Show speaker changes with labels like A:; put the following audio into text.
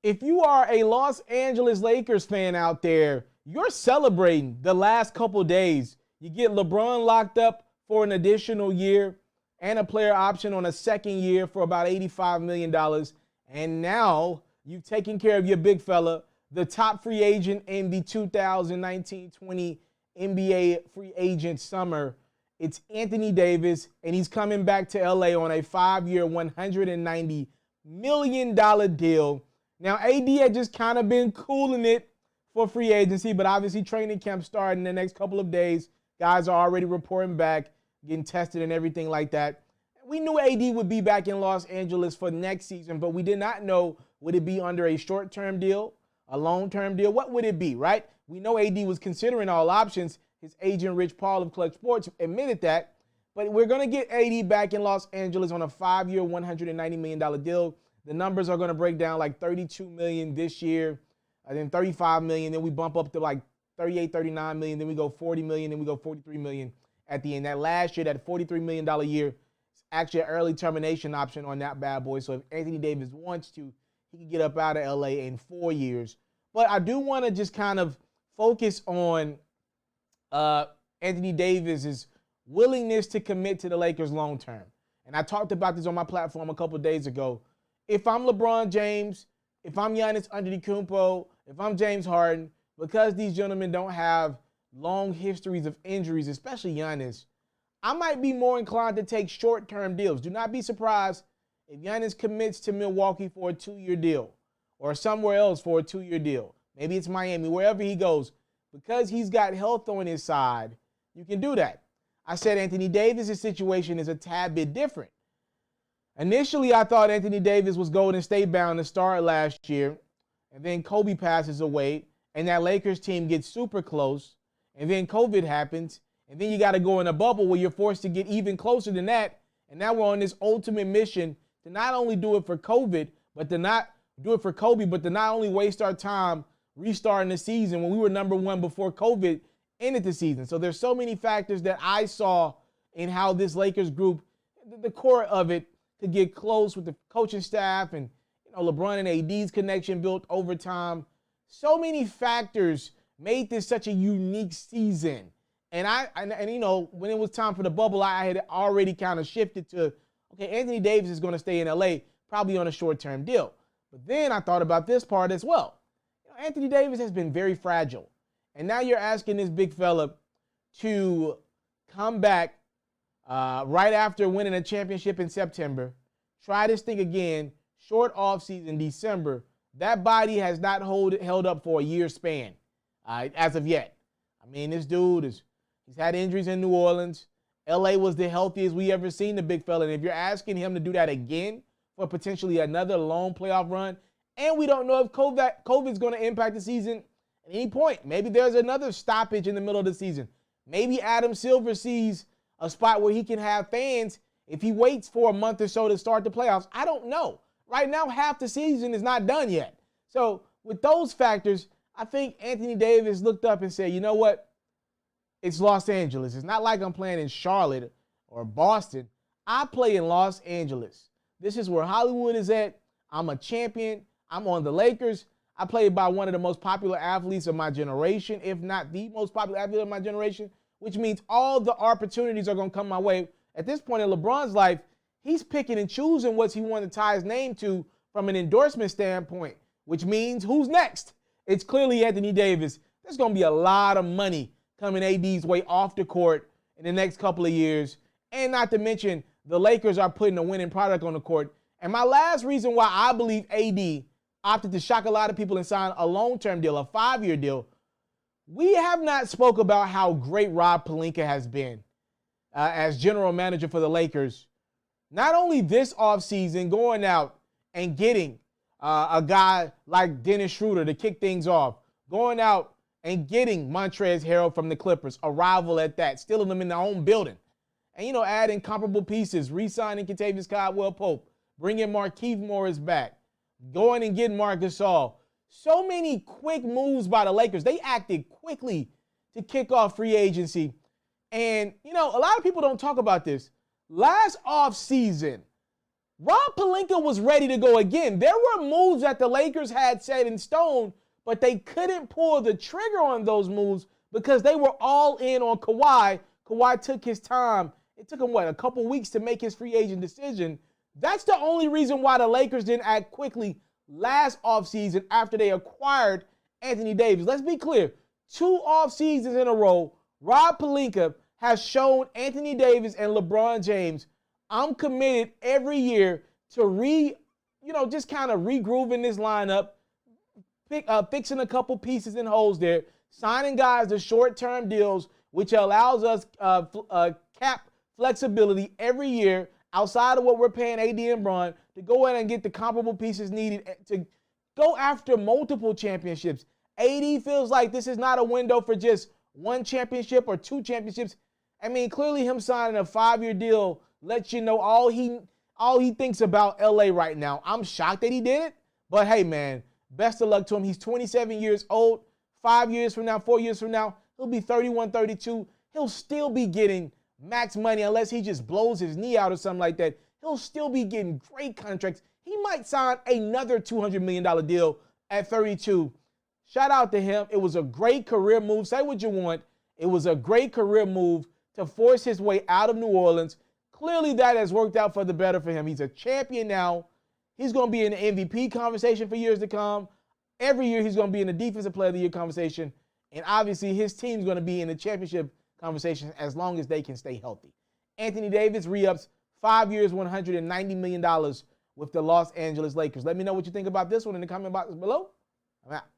A: if you are a Los Angeles Lakers fan out there, you're celebrating the last couple days. You get LeBron locked up for an additional year and a player option on a second year for about $85 million. And now you've taken care of your big fella, the top free agent in the 2019-20 NBA free agent summer. It's Anthony Davis, and he's coming back to LA on a 5-year, $190 million deal. Now, AD had just kind of been cooling it for free agency, but obviously training camp starting in the next couple of days. Guys are already reporting back, getting tested and everything like that. We knew AD would be back in Los Angeles for next season, but we did not know, would it be under a short-term deal, a long-term deal? What would it be, right? We know AD was considering all options. His agent, Rich Paul of Clutch Sports, admitted that. But we're going to get AD back in Los Angeles on a 5-year, $190 million deal. The numbers are going to break down like $32 million this year, and then $35 million. Then we bump up to like $38, $39 million. Then we go $40 million. Then we go $43 million at the end. That last year, that $43 million year, is actually an early termination option on that bad boy. So if Anthony Davis wants to, he can get up out of LA in 4 years. But I do want to just kind of focus on Anthony Davis's willingness to commit to the Lakers long term. And I talked about this on my platform a couple days ago. If I'm LeBron James, if I'm Giannis Antetokounmpo, if I'm James Harden, because these gentlemen don't have long histories of injuries, especially Giannis, I might be more inclined to take short-term deals. Do not be surprised if Giannis commits to Milwaukee for a 2-year deal or somewhere else for a 2-year deal. Maybe it's Miami, wherever he goes. Because he's got health on his side, you can do that. I said Anthony Davis' situation is a tad bit different. Initially, I thought Anthony Davis was Golden State bound to start last year, and then Kobe passes away, and that Lakers team gets super close, and then COVID happens, and then you got to go in a bubble where you're forced to get even closer than that, and now we're on this ultimate mission to not only do it for COVID, but to not do it for Kobe, but to not only waste our time restarting the season when we were number one before COVID ended the season. So there's so many factors that I saw in how this Lakers group, the core of it, could get close with the coaching staff and LeBron and AD's connection built over time. So many factors made this such a unique season. And when it was time for the bubble, I had already kind of shifted to, okay, Anthony Davis is going to stay in LA, probably on a short-term deal. But then I thought about this part as well. Anthony Davis has been very fragile. And now you're asking this big fella to come back right after winning a championship in September, try this thing again, short offseason, December. That body has not held up for a year span as of yet. I mean, this dude he's had injuries in New Orleans. LA was the healthiest we ever seen the big fella. And if you're asking him to do that again for potentially another long playoff run, and we don't know if COVID's going to impact the season at any point. Maybe there's another stoppage in the middle of the season. Maybe Adam Silver sees a spot where he can have fans if he waits for a month or so to start the playoffs. I don't know. Right now, half the season is not done yet. So with those factors, I think Anthony Davis looked up and said, you know what? It's Los Angeles. It's not like I'm playing in Charlotte or Boston. I play in Los Angeles. This is where Hollywood is at. I'm a champion. I'm on the Lakers. I played by one of the most popular athletes of my generation, if not the most popular athlete of my generation, which means all the opportunities are going to come my way. At this point in LeBron's life, he's picking and choosing what he wants to tie his name to from an endorsement standpoint, which means who's next? It's clearly Anthony Davis. There's going to be a lot of money coming AD's way off the court in the next couple of years. And not to mention, the Lakers are putting a winning product on the court. And my last reason why I believe AD opted to shock a lot of people and sign a long-term deal, a 5-year deal. We have not spoke about how great Rob Pelinka has been as general manager for the Lakers. Not only this offseason, going out and getting a guy like Dennis Schroeder to kick things off, going out and getting Montrezl Harrell from the Clippers, a rival at that, stealing them in their own building. And, adding comparable pieces, re-signing Kentavious Caldwell-Pope, bringing Markieff Morris back, going and getting Marc Gasol. So many quick moves by the Lakers. They acted quickly to kick off free agency. And, a lot of people don't talk about this. Last offseason, Rob Pelinka was ready to go again. There were moves that the Lakers had set in stone, but they couldn't pull the trigger on those moves because they were all in on Kawhi. Kawhi took his time. It took him, a couple weeks to make his free agent decision. That's the only reason why the Lakers didn't act quickly last offseason after they acquired Anthony Davis. Let's be clear. 2 offseasons in a row, Rob Pelinka has shown Anthony Davis and LeBron James, I'm committed every year to just kind of regrooving this lineup, fixing a couple pieces and holes there, signing guys to short-term deals, which allows us cap flexibility every year outside of what we're paying AD and Bron to go ahead and get the comparable pieces needed to go after multiple championships. AD feels like this is not a window for just 1 championship or 2 championships. I mean, clearly him signing a 5-year deal lets you know all he thinks about LA right now. I'm shocked that he did it, but hey, man, best of luck to him. He's 27 years old. 4 years from now, he'll be 31, 32. He'll still be getting max money unless he just blows his knee out or something like that. He'll still be getting great contracts. He might sign another $200 million deal at 32. Shout out to him. It was a great career move. Say what you want. It was a great career move to force his way out of New Orleans. Clearly that has worked out for the better for him. He's a champion now. He's going to be in the MVP conversation for years to come. Every year he's going to be in the Defensive Player of the Year conversation. And obviously his team's going to be in the championship conversation as long as they can stay healthy. Anthony Davis re-ups 5 years, $190 million with the Los Angeles Lakers. Let me know what you think about this one in the comment box below. I'm out.